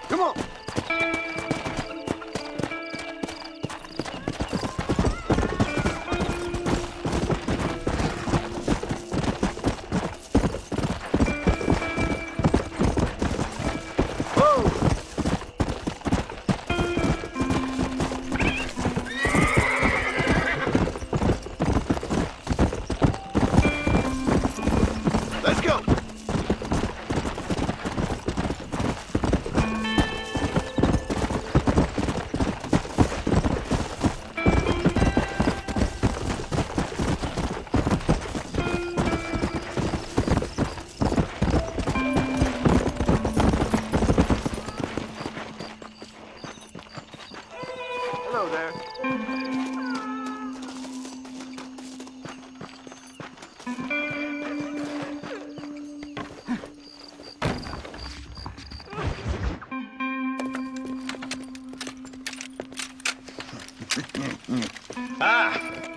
Come on! Let's go! Hello there.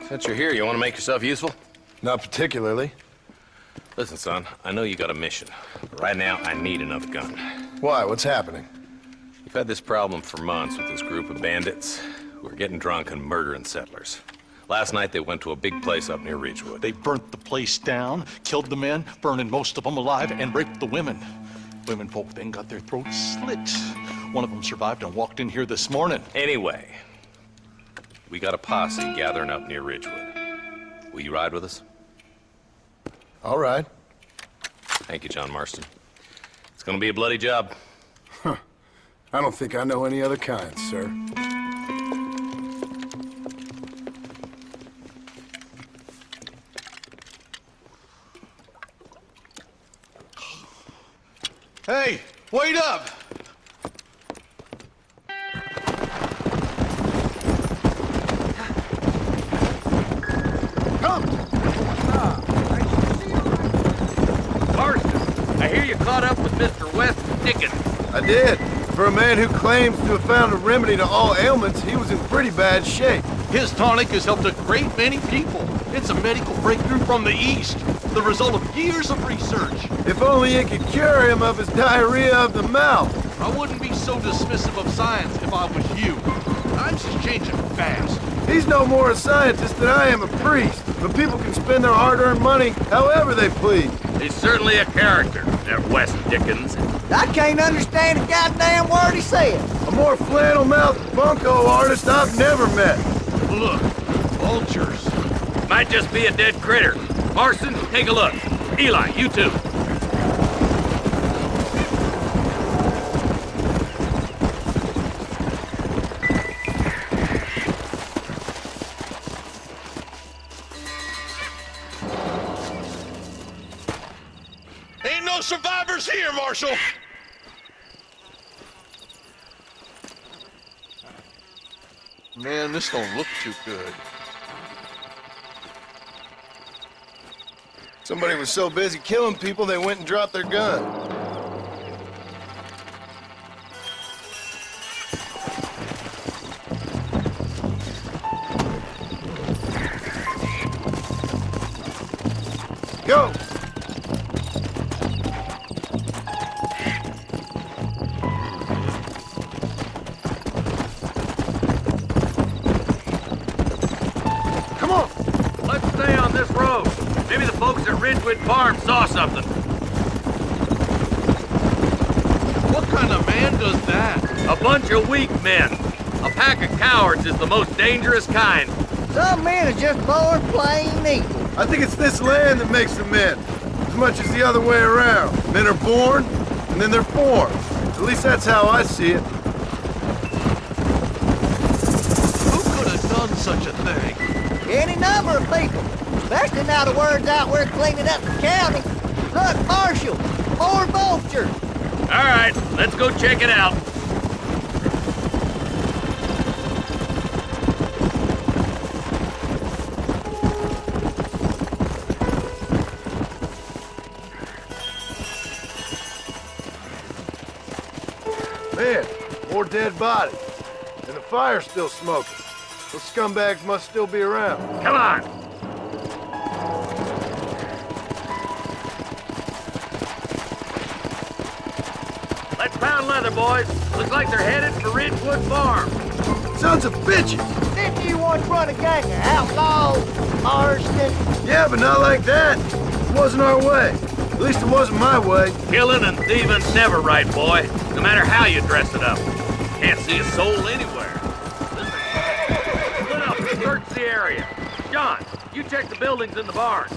Since you're here, you want to make yourself useful? Not particularly. Listen, son, I know you got a mission. But right now, I need another gun. Why? What's happening? We've had this problem for months with this group of bandits who are getting drunk and murdering settlers. Last night, they went to a big place up near Ridgewood. They burnt the place down, killed the men, burning most of them alive, and raped the women. Women folk then got their throats slit. One of them survived and walked in here this morning. Anyway, we got a posse gathering up near Ridgewood. Will you ride with us? All right. Thank you, John Marston. It's gonna be a bloody job. I don't think I know any other kind, sir. Hey, wait up! Marston, I hear you caught up with Mr. West Dickens. I did. For a man who claims to have found a remedy to all ailments, he was in pretty bad shape. His tonic has helped a great many people. It's a medical breakthrough from the East, the result of years of research. If only it could cure him of his diarrhea of the mouth. I wouldn't be so dismissive of science if I was you. Times is changing fast. He's no more a scientist than I am a priest. But people can spend their hard-earned money however they please. He's certainly a character, that West Dickens. I can't understand a goddamn word he said. A more flannel-mouthed bunco artist I've never met. Look, vultures. Might just be a dead critter. Marston, take a look. Eli, you too. Ain't no survivors here, Marshal! Man, this don't look too good. Somebody was so busy killing people, they went and dropped their gun. Go! Come on! Let's stay on this road. Maybe the folks at Ridgewood Farm saw something. What kind of man does that? A bunch of weak men. A pack of cowards is the most dangerous kind. Some men are just born plain evil. I think it's this land that makes them men, as much as the other way around. Men are born, and then they're formed. At least that's how I see it. Who could have done such a thing? Any number of people. Especially now the word's out we're cleaning up the county. Look, Marshal, more vultures. All right, let's go check it out. Man, more dead bodies. And the fire's still smoking. Those scumbags must still be around. Come on! Let's pound leather, boys. Looks like they're headed for Ridgewood Farm. Sons of bitches! Didn't you once run a gang of outlaws, arsonists? Yeah, but not like that. It wasn't our way. At least it wasn't my way. Killing and thieving's never right, boy. No matter how you dress it up. Can't see a soul anywhere. Listen, split up and search the area. John, you check the buildings in the barn.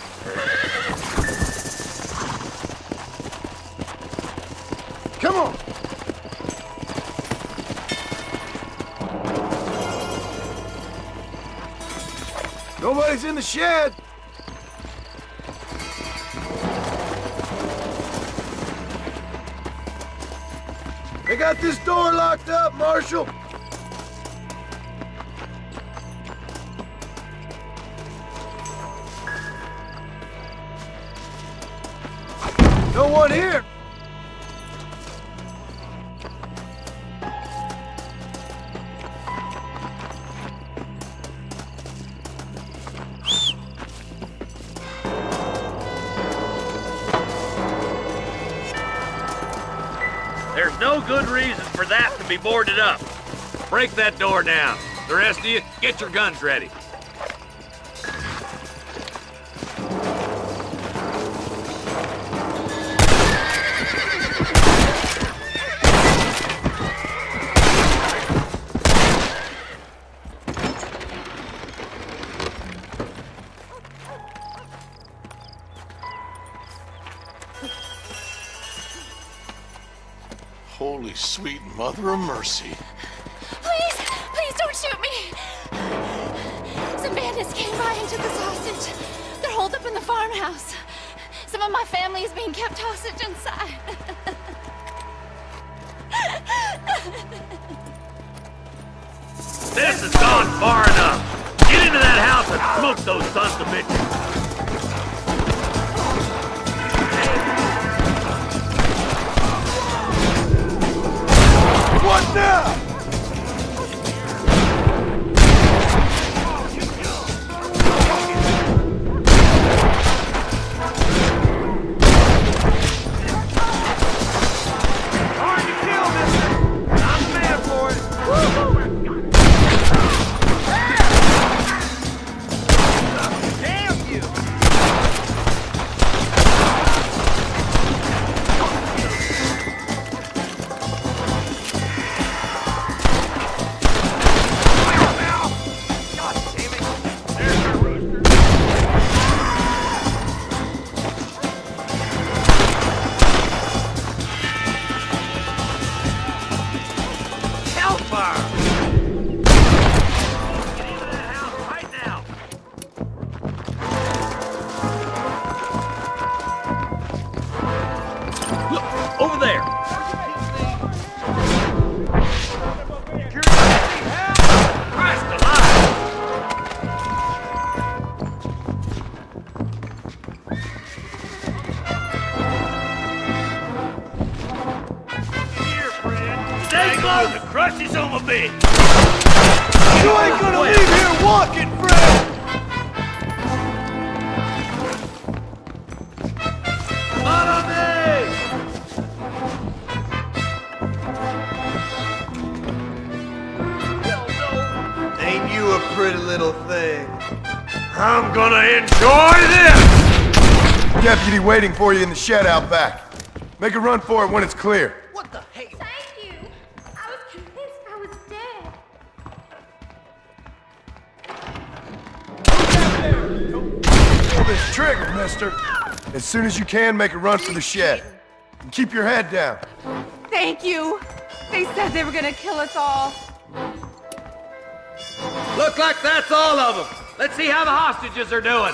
Come on! Nobody's in the shed! They got this door locked up, Marshal! No one here! There's no good reason for that to be boarded up. Break that door down. The rest of you, get your guns ready. Holy sweet mother of mercy. Please, please don't shoot me. Some bandits came by and took us hostage. They're holed up in the farmhouse. Some of my family is being kept hostage inside. This has gone far enough. Get into that house and smoke those sons of bitches. What now? Hard to kill, mister. I'm the man for it. Damn you! Over there! Christ alive! Here, friend! Stay close and crush his automobile! You ain't gonna leave here walking, Fred! Follow me! Ain't you a pretty little thing? I'm gonna enjoy this! Deputy waiting for you in the shed out back. Make a run for it when it's clear. What the hell? Thank you. I was convinced I was dead. Pull this trigger, mister. As soon as you can, make a run for the shed. And keep your head down. Thank you. They said they were gonna kill us all. Look like that's all of them. Let's see how the hostages are doing.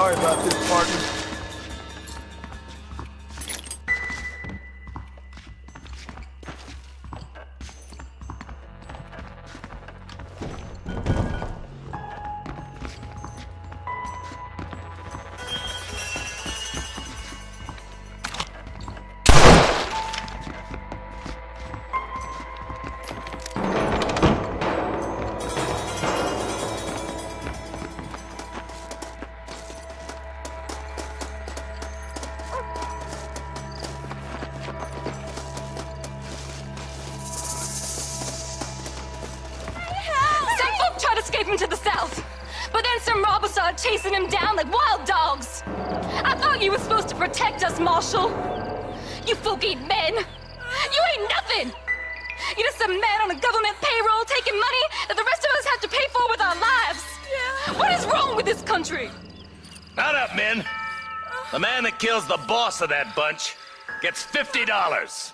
Sorry about this, partner. Some folk tried to escape him to the south, but then some robbers started chasing him down like wild dogs. I thought you were supposed to protect us, Marshal. You folk ain't men. You ain't nothing. You're just a man on a government payroll taking money that the rest of us have to pay for with our lives. Yeah. What is wrong with this country? Not up, men. The man that kills the boss of that bunch gets $50.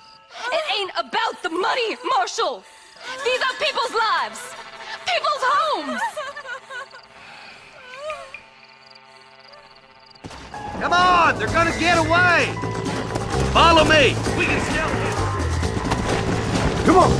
It ain't about the money, Marshal. These are people's lives, people's homes. Come on, they're gonna get away. Follow me. We can still hit. Come on!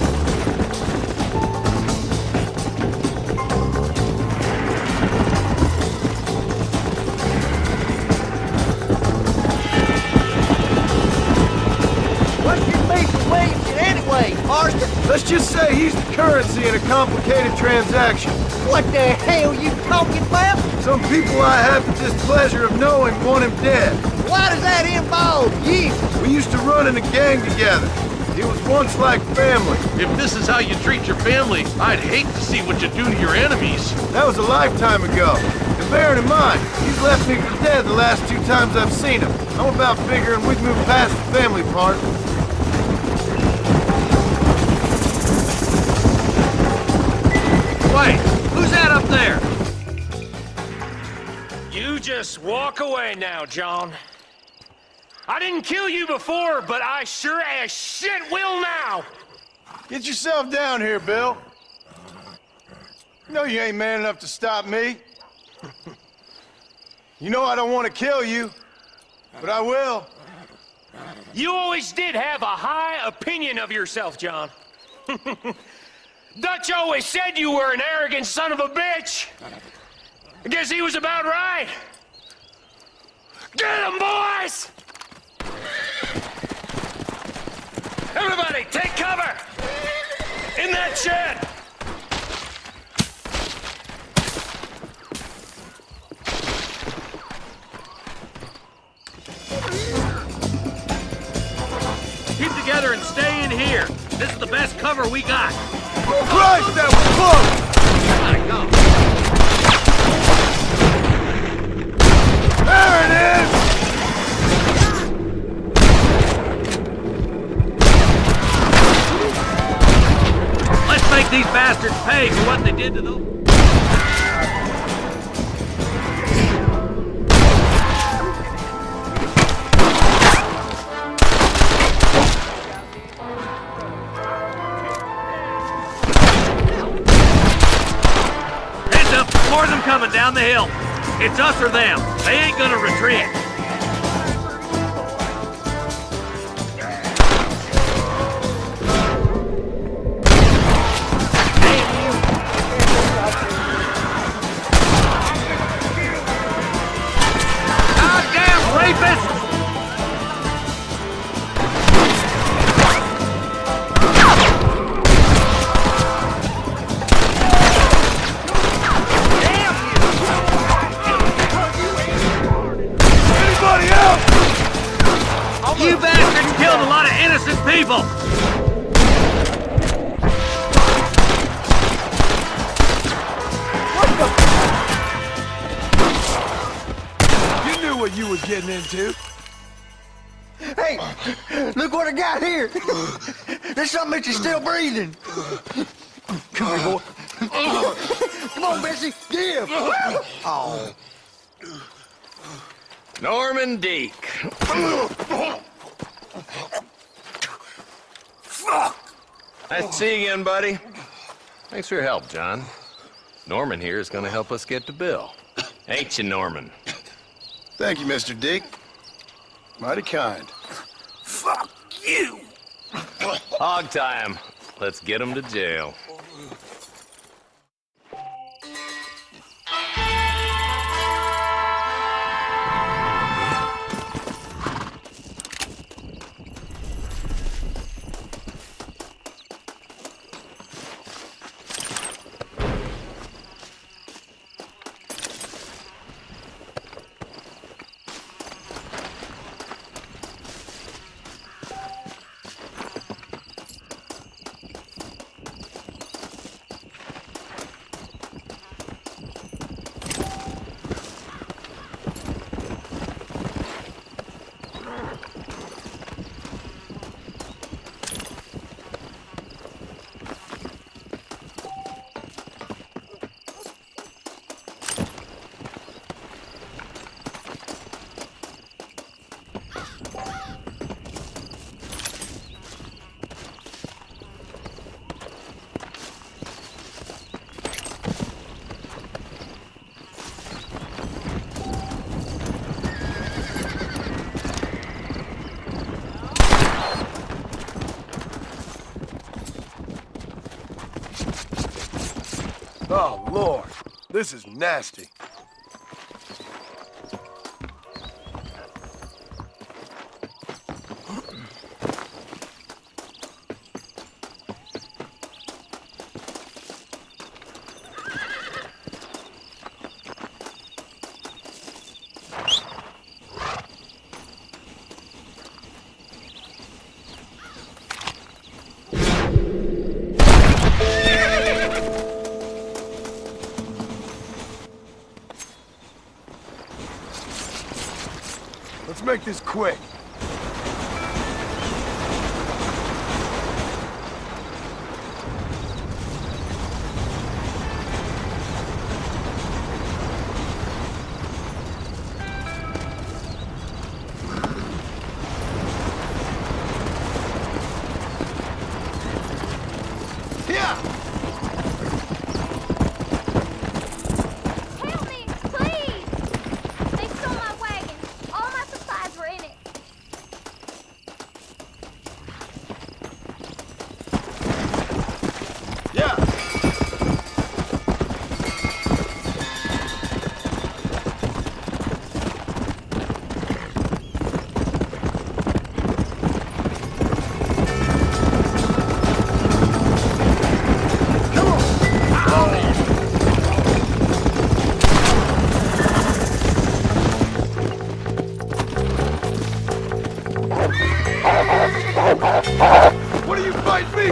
What's your beef with Williamson anyway, Marston? Let's just say he's the currency in a complicated transaction. What the hell you talking about? Some people I have the displeasure of knowing want him dead. Why does that involve you? We used to run in a gang together. It was once like family. If this is how you treat your family, I'd hate to see what you do to your enemies. That was a lifetime ago. And bearing in mind, he's left me for dead the last 2 times I've seen him. I'm about figuring we've moved past the family part. Wait, who's that up there? You just walk away now, John. I didn't kill you before, but I sure as shit will now. Get yourself down here, Bill. You know you ain't man enough to stop me. You know I don't want to kill you, but I will. You always did have a high opinion of yourself, John. Dutch always said you were an arrogant son of a bitch. I guess he was about right. Get him, boys! Everybody, take cover! In that shed! Keep together and stay in here. This is the best cover we got. Oh, Christ, that was close! Gotta go. There it is! Let's make these bastards pay for what they did to those... Heads up, more of them coming down the hill. It's us or them. They ain't gonna retreat. Goddamn rapists! Anybody else? You bastards killed a lot of innocent people! You knew what you were getting into. Hey, look what I got here. There's something that you're still breathing. Come here, boy. Come on, Bessie, give. Oh. Norman Deek. Nice to see you again, buddy. Thanks for your help, John. Norman here is gonna help us get to Bill. Ain't you, Norman? Thank you, Mr. Deke. Mighty kind. Fuck you! Hog time. Let's get him to jail. Oh, Lord. This is nasty. Let's make this quick. Help me, please! They stole my wagon. All my supplies were in it. Yeah. What are you fighting me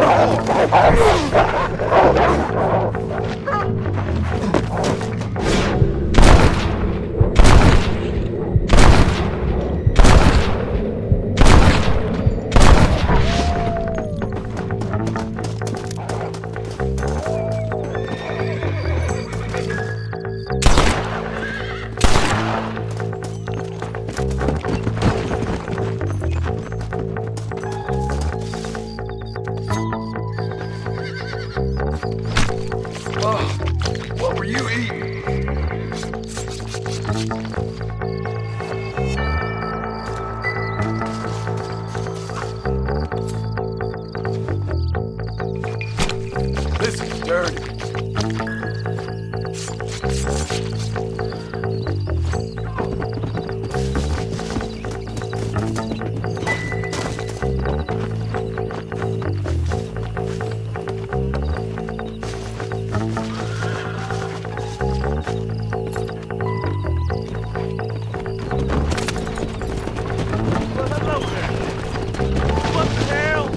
What were you eating? This is dirty. What the hell?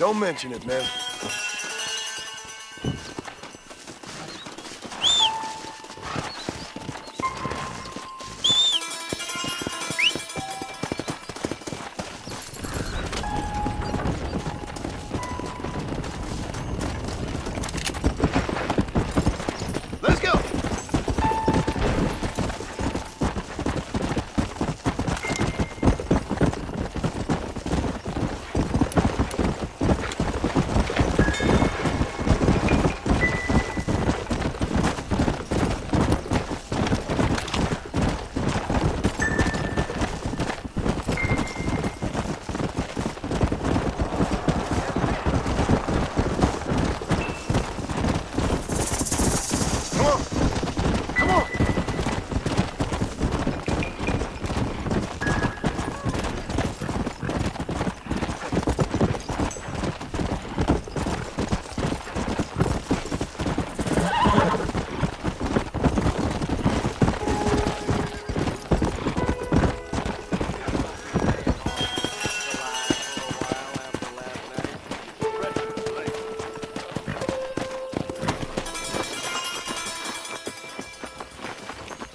Don't mention it, man. Let's go!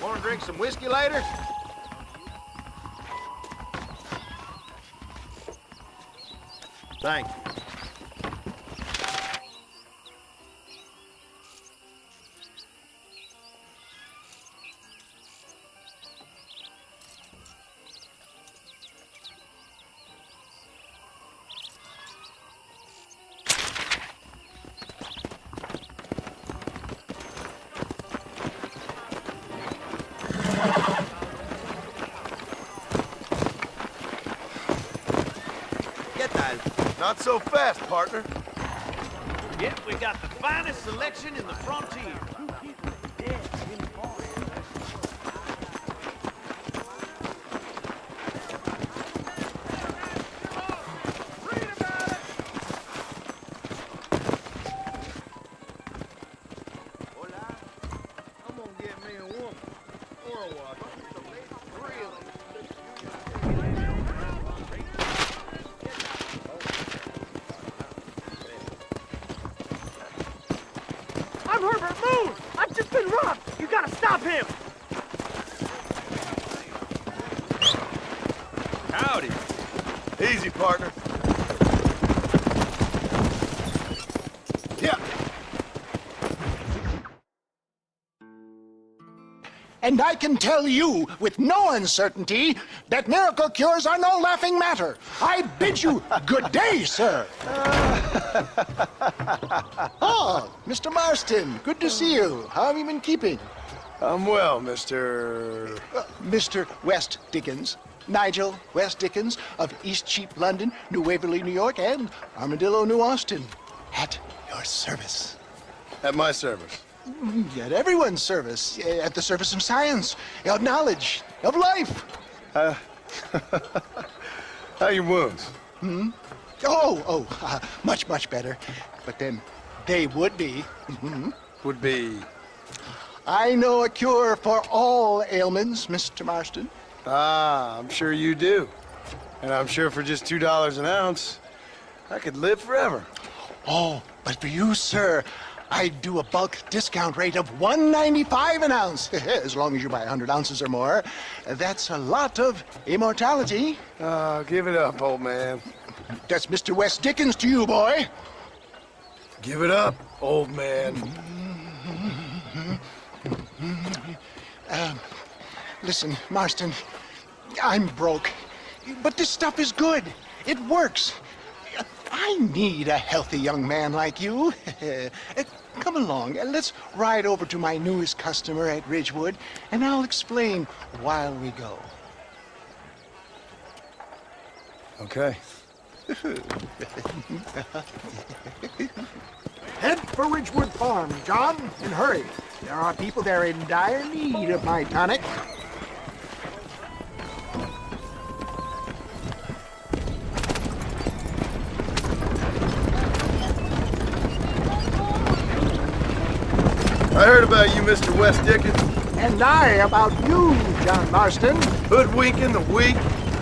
Want to drink some whiskey later? Thank you. Not so fast, partner. Yep, we got the finest selection in the frontier. I'm gonna get me a woman. Or a wife. Really? I'm Herbert Moon! I've just been robbed! You gotta stop him! Howdy. Easy, partner. Yeah. And I can tell you with no uncertainty that miracle cures are no laughing matter. I bid you good day, sir. Oh, Mr. Marston, good to see you. How have you been keeping? I'm well, Mr. Mr. West Dickens. Nigel West Dickens of East Cheap, London, New Waverly, New York, and Armadillo, New Austin. At your service. At my service. At everyone's service. At the service of science, of knowledge, of life. How are your wounds? Much, much better. But then they would be. Would be... I know a cure for all ailments, Mr. Marston. Ah, I'm sure you do. And I'm sure for just $2 an ounce, I could live forever. Oh, but for you, sir, I'd do a bulk discount rate of $1.95 an ounce, as long as you buy 100 ounces or more. That's a lot of immortality. Give it up, old man. That's Mr. West Dickens to you, boy. Give it up, old man. Listen, Marston, I'm broke, but this stuff is good. It works. I need a healthy young man like you. Come along, let's ride over to my newest customer at Ridgewood, and I'll explain while we go. Okay. Head for Ridgewood Farm, John, and hurry. There are people there in dire need of my tonic. I heard about you, Mr. West Dickens. And I about you, John Marston. Hoodwinking the weak,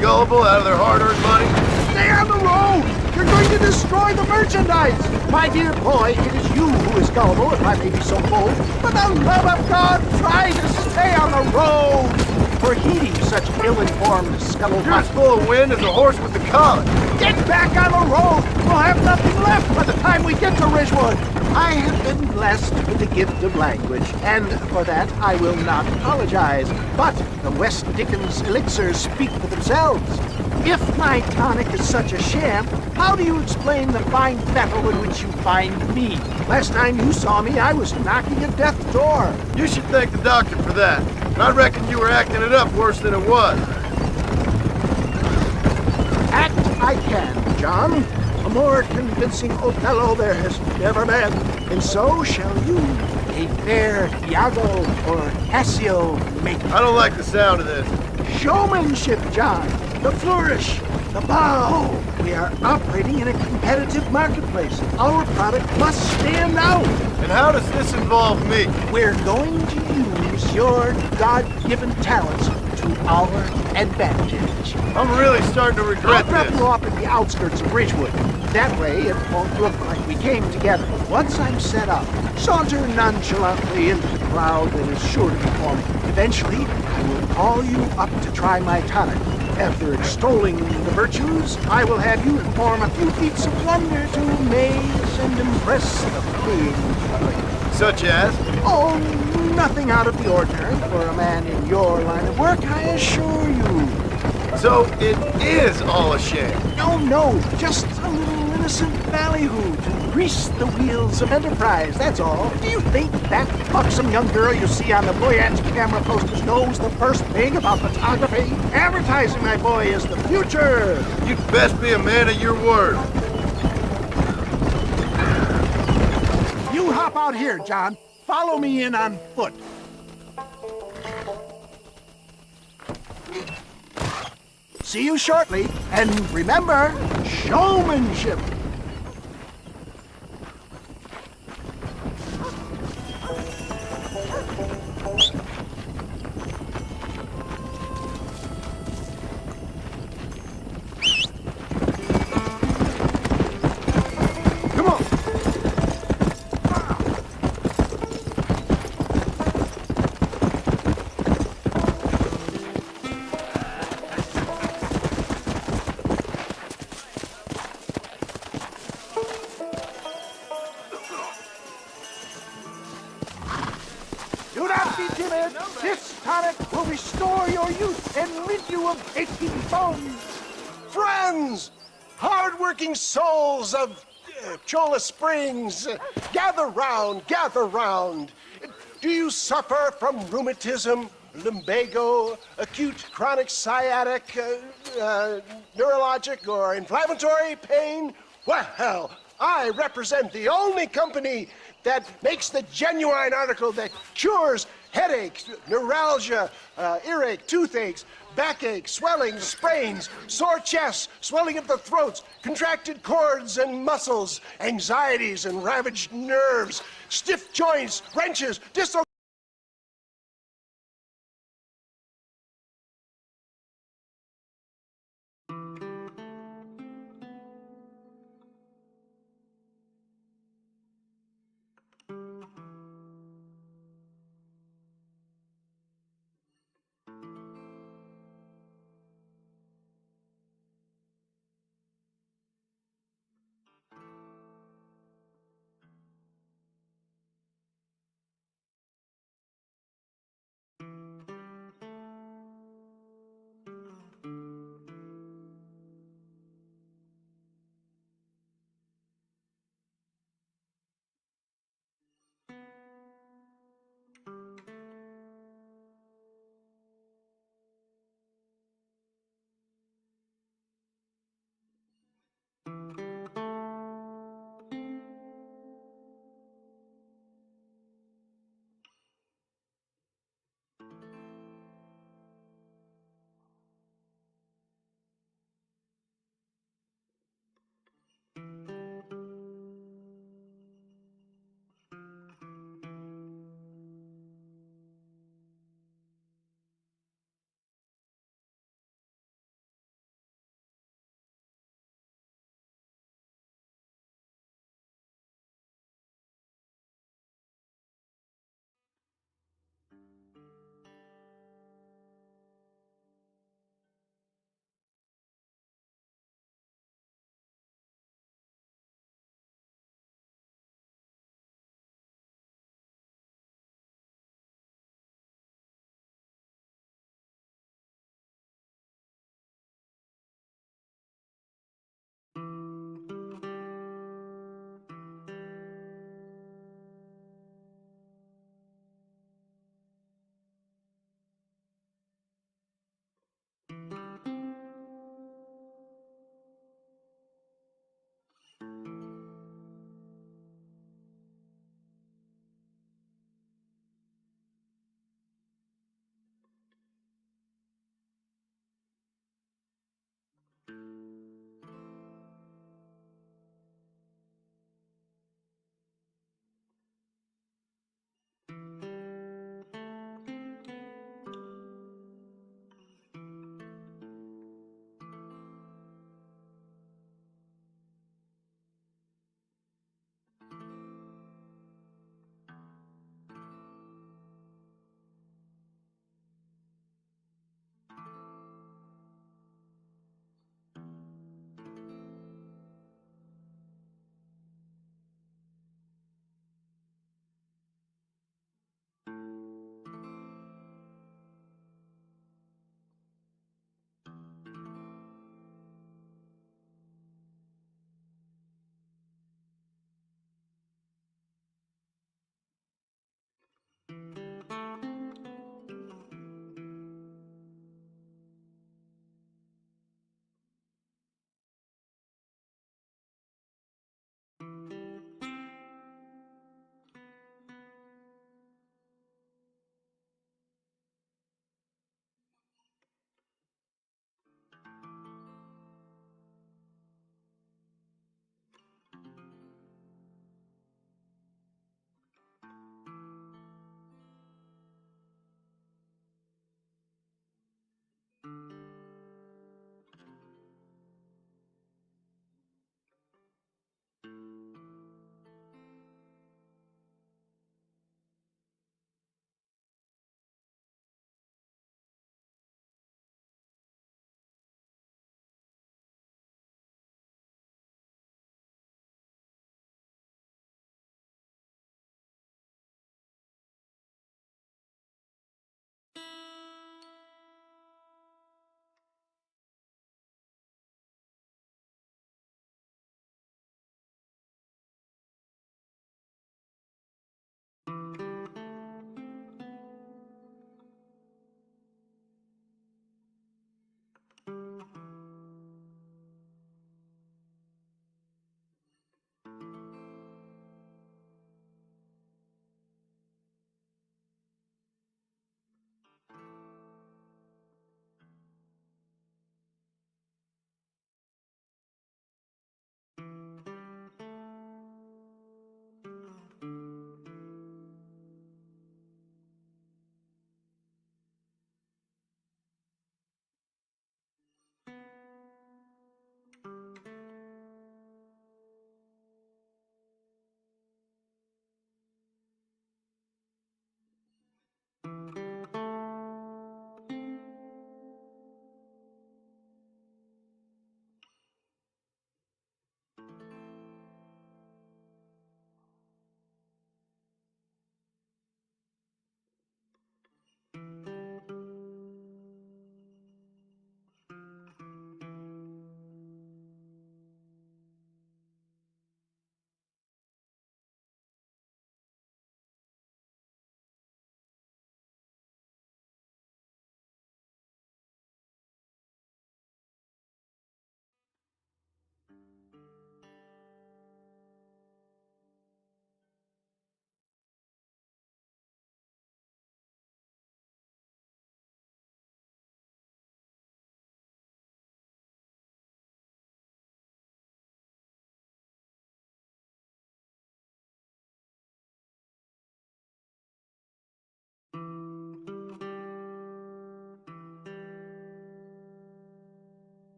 gullible out of their hard-earned money. Stay on the road! You're going to destroy the merchandise! My dear boy, it is you who is gullible, if I may be so bold. For the love of God, try to stay on the road! For heeding such ill-informed You're as scuttlebutt. full of wind as a horse with the colic. Get back on the road! We'll have nothing left by the time we get to Ridgewood! I have been blessed with the gift of language, and for that I will not apologize. But the West Dickens elixirs speak for themselves. If my tonic is such a sham, how do you explain the fine fettle in which you find me? Last time you saw me, I was knocking at death's door. You should thank the doctor for that. I reckon you were acting it up worse than it was. Act I can, John. A more convincing Othello there has never been. And so shall you, a fair Iago or Cassio make. I don't like the sound of this. Showmanship, John. The flourish, the bow. We are operating in a competitive marketplace. Our product must stand out. And how does this involve me? We're going to use your God-given talents to our advantage. I'm really starting to regret I'll drop this. you off at the outskirts of Ridgewood. That way, it won't look like we came together. Once I'm set up, saunter nonchalantly into the crowd that is sure to be forming. Eventually, I will call you up to try my tonic. After extolling the virtues, I will have you perform a few feats of wonder to amaze and impress the fleeing public. Such as? Oh, nothing out of the ordinary for a man in your line of work, I assure you. So it is all a sham. No, just a little innocent ballyhoo to grease the wheels of enterprise, that's all. Do you think that buxom young girl you see on the Voyage camera posters knows the first thing about photography? Advertising, my boy, is the future. You'd best be a man of your word. You hop out here, John. Follow me in on foot. See you shortly, and remember, showmanship. Do not be timid. This tonic will restore your youth and rid you of aching bones. Friends, hard-working souls of Cholla Springs, gather round, gather round. Do you suffer from rheumatism, lumbago, acute chronic sciatic, neurologic, or inflammatory pain? Well, I represent the only company that makes the genuine article that cures headaches, neuralgia, earache, toothaches, backache, swelling, sprains, sore chests, swelling of the throats, contracted cords and muscles, anxieties and ravaged nerves, stiff joints, wrenches, dislocations.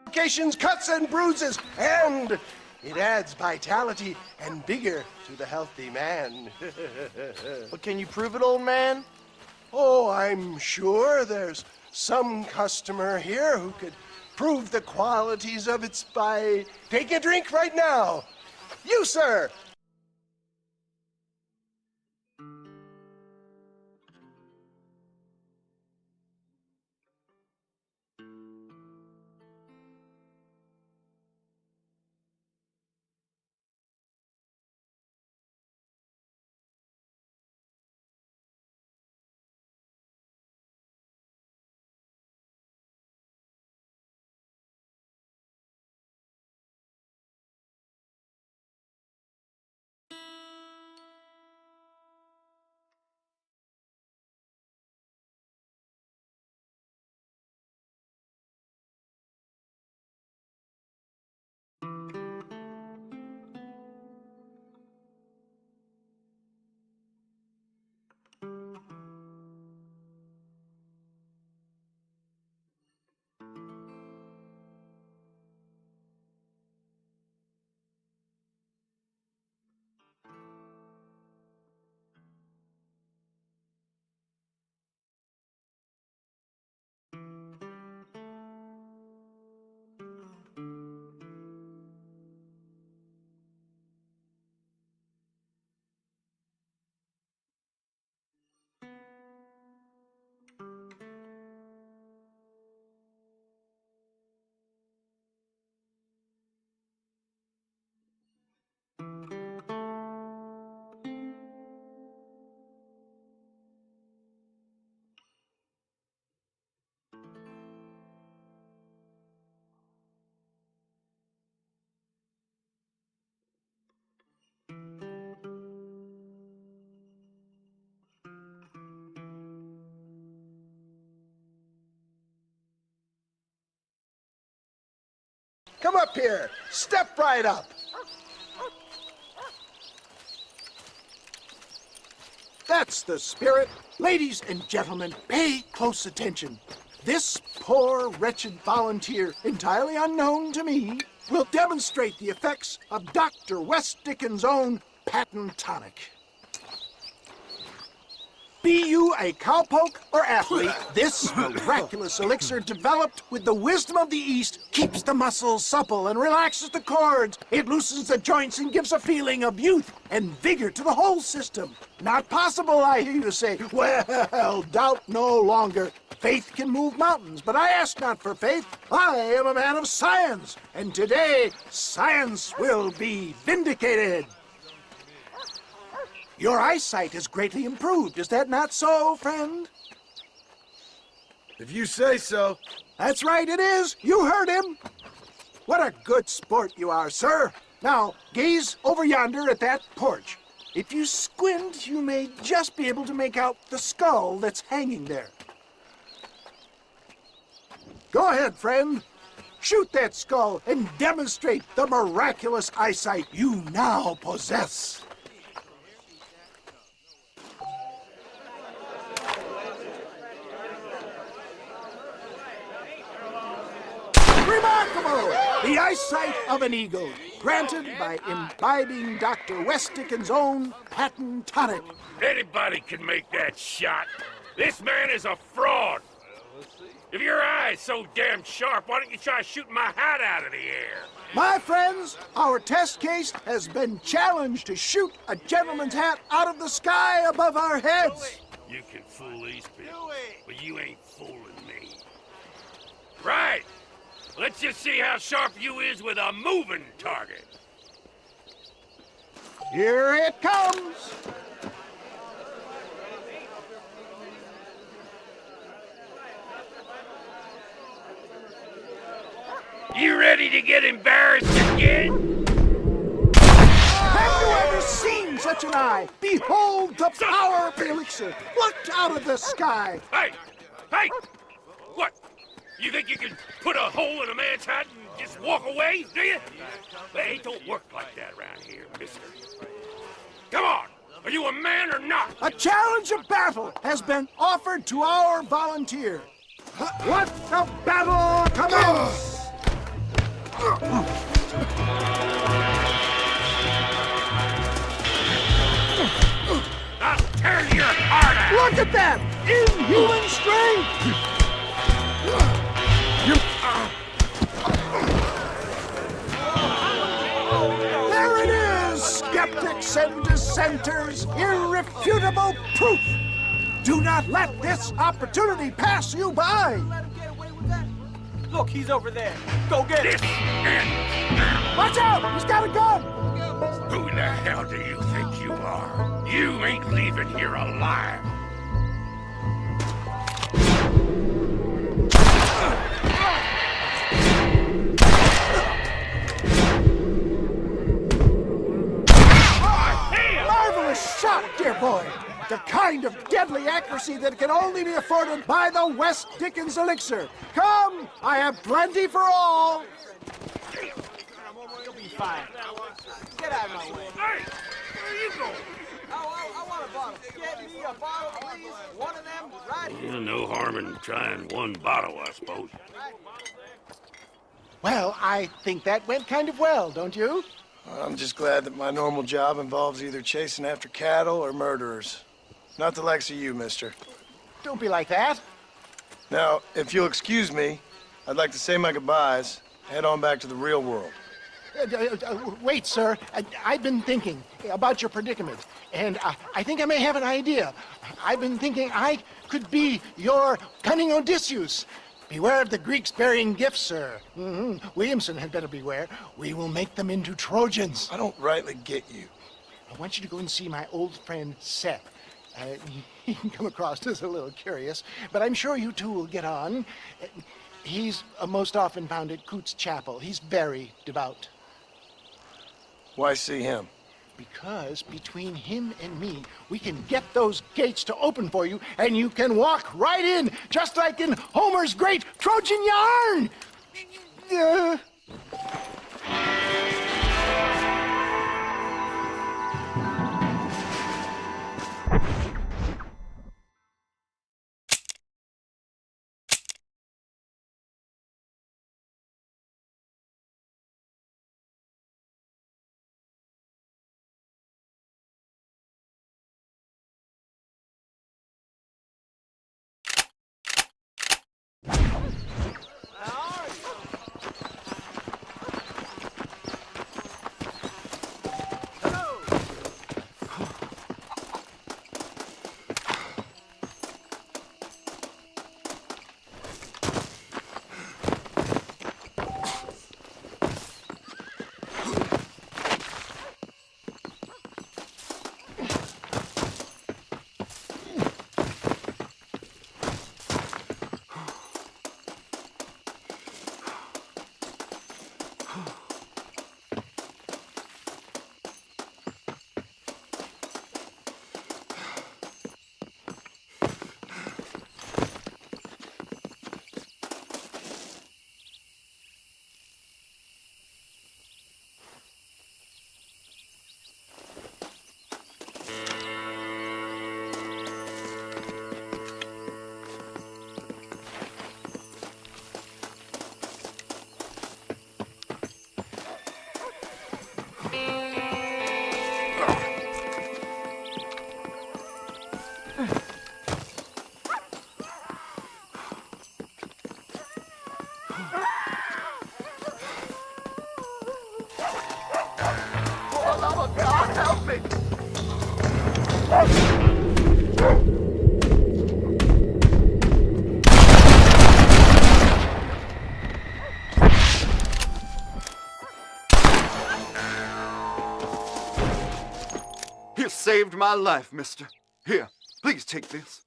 dislocations, cuts, and bruises, and it adds vitality and vigor to the healthy man. But can you prove it, old man? Oh, I'm sure there's some customer here who could prove the qualities of it by taking a drink right now. You, sir! Come up here. Step right up. That's the spirit. Ladies and gentlemen, pay close attention. This poor, wretched volunteer, entirely unknown to me, will demonstrate the effects of Dr. West Dickens' own patent tonic. Be you a cowpoke or athlete, this miraculous elixir developed with the wisdom of the East keeps the muscles supple and relaxes the cords. It loosens the joints and gives a feeling of youth and vigor to the whole system. Not possible, I hear you say. Well, doubt no longer. Faith can move mountains, but I ask not for faith. I am a man of science, and today science will be vindicated. Your eyesight has greatly improved. Is that not so, friend? If you say so. That's right, it is. You heard him. What a good sport you are, sir. Now, gaze over yonder at that porch. If you squint, you may just be able to make out the skull that's hanging there. Go ahead, friend. Shoot that skull and demonstrate the miraculous eyesight you now possess. Remarkable! The eyesight of an eagle, granted by imbibing Dr. West Dickens' own patent tonic. Anybody can make that shot. This man is a fraud. If your eye's so damn sharp, why don't you try shooting my hat out of the air? My friends, our test case has been challenged to shoot a gentleman's hat out of the sky above our heads. You can fool these people, but you ain't fooling me. Right! Let's just see how sharp you is with a moving target. Here it comes. You ready to get embarrassed again? Have you ever seen such an eye? Behold the power of the elixir plucked out of the sky. Hey! Hey! What? You think you can put a hole in a man's hat and just walk away, do you? Hey, it don't work like that around here, mister. Come on! Are you a man or not? A challenge of battle has been offered to our volunteer. Let the battle commence! I'll tear your heart out! Look at that! Inhuman strength! There it is, skeptics and dissenters! Irrefutable proof! Do not let this opportunity pass you by! Look, he's over there. Go get him. This ends now! Watch out! He's got a gun! Who the hell do you think you are? You ain't leaving here alive! Marvelous shot, dear boy! The kind of deadly accuracy that can only be afforded by the West Dickens elixir. Come, I have plenty for all. You'll be fine. Get out of my way. Hey! Where are you going? I want a bottle. Get me a bottle, please. One of them right here. No harm in trying one bottle, I suppose. Well, I think that went kind of well, don't you? I'm just glad that my normal job involves either chasing after cattle or murderers. Not the likes of you, mister. Don't be like that. Now, if you'll excuse me, I'd like to say my goodbyes, head on back to the real world. Wait, sir. I've been thinking about your predicament, and I think I may have an idea. I've been thinking I could be your cunning Odysseus. Beware of the Greeks burying gifts, sir. Williamson had better beware. We will make them into Trojans. I don't rightly get you. I want you to go and see my old friend Seth. He can come across as a little curious, but I'm sure you two will get on. He's most often found at Coots Chapel. He's very devout. Why see him? Because between him and me, we can get those gates to open for you, and you can walk right in, just like in Homer's great Trojan yarn! You saved my life, mister. Here, please take this.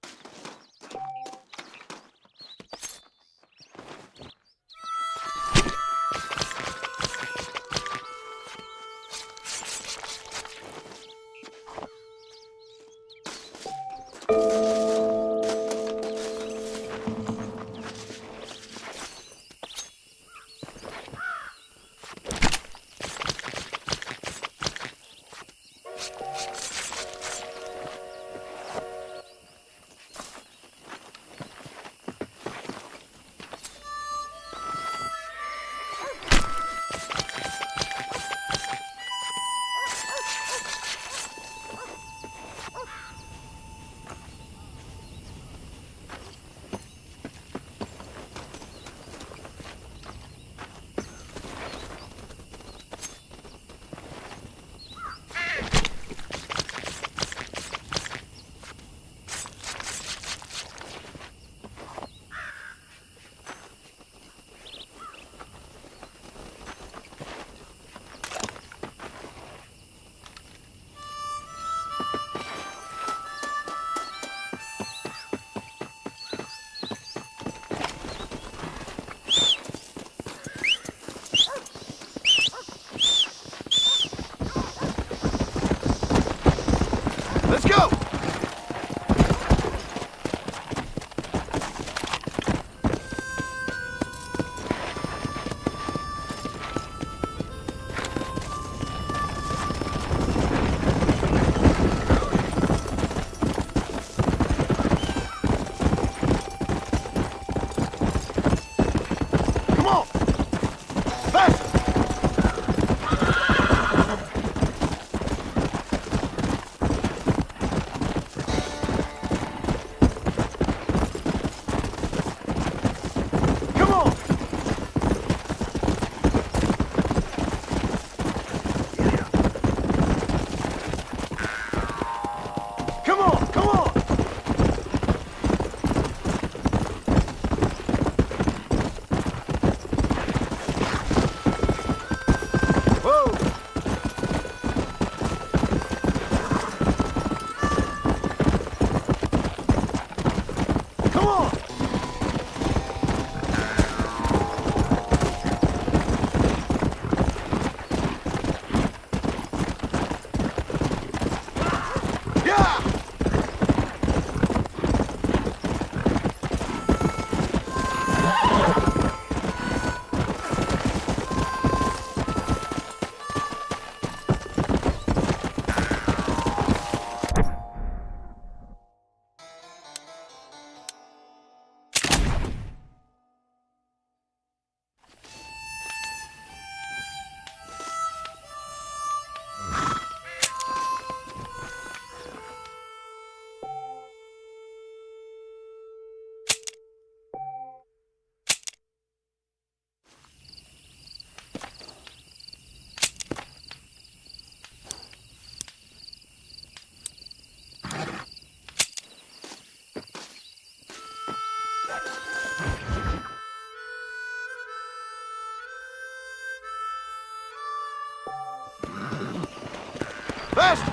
Faster!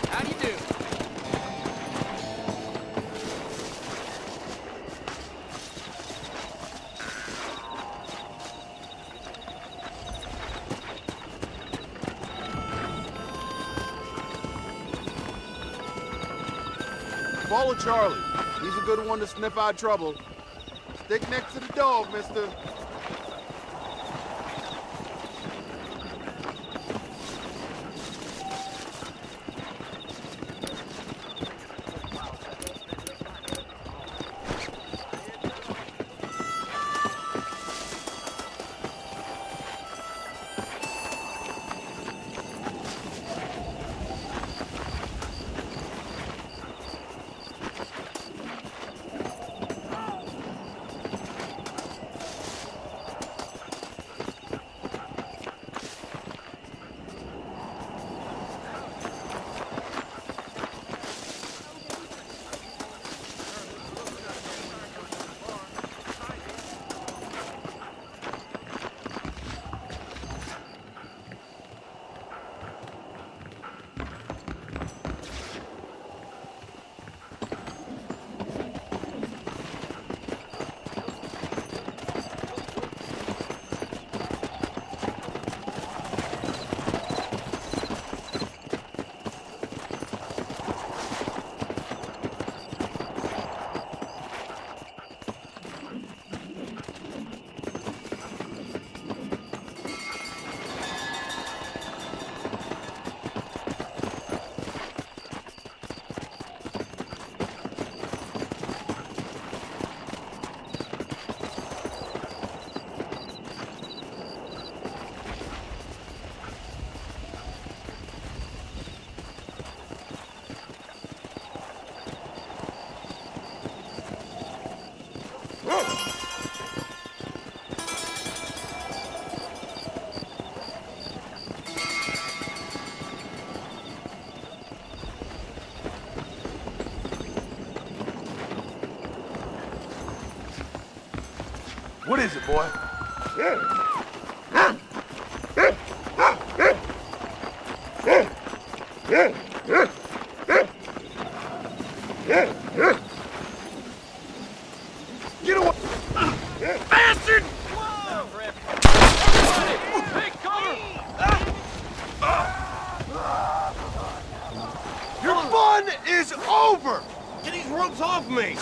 How do you do? Follow Charlie. He's a good one to sniff out trouble. Stick next to the dog, mister. What is it, boy? Get away! Bastard! Hey, cover! Your fun is over! Get these ropes off me!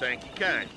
Thank you, kind.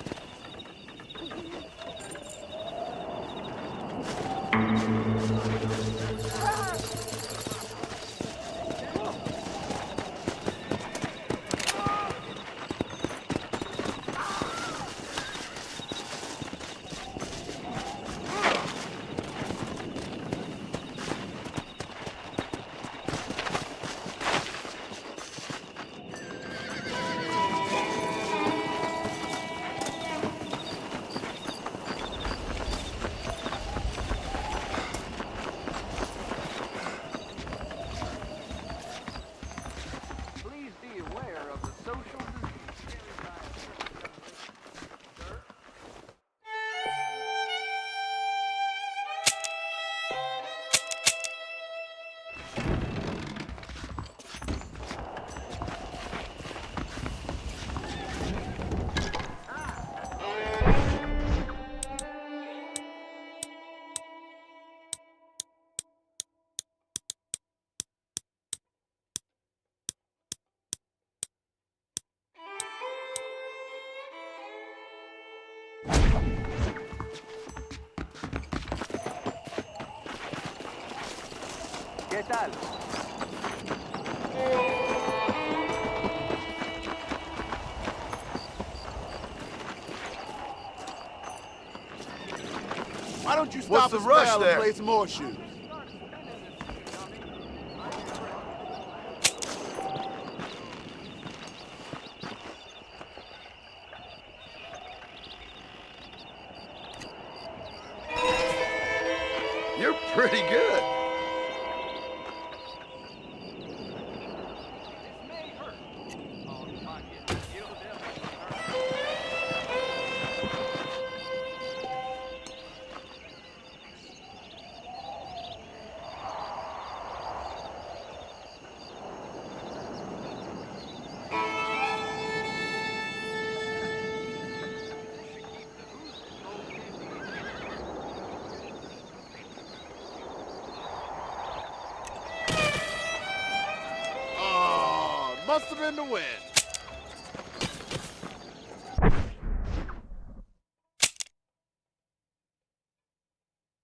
¿Qué tal? Why don't you What's stop the and rush spell there? and play some horseshoes? pretty good. Must have been the wind.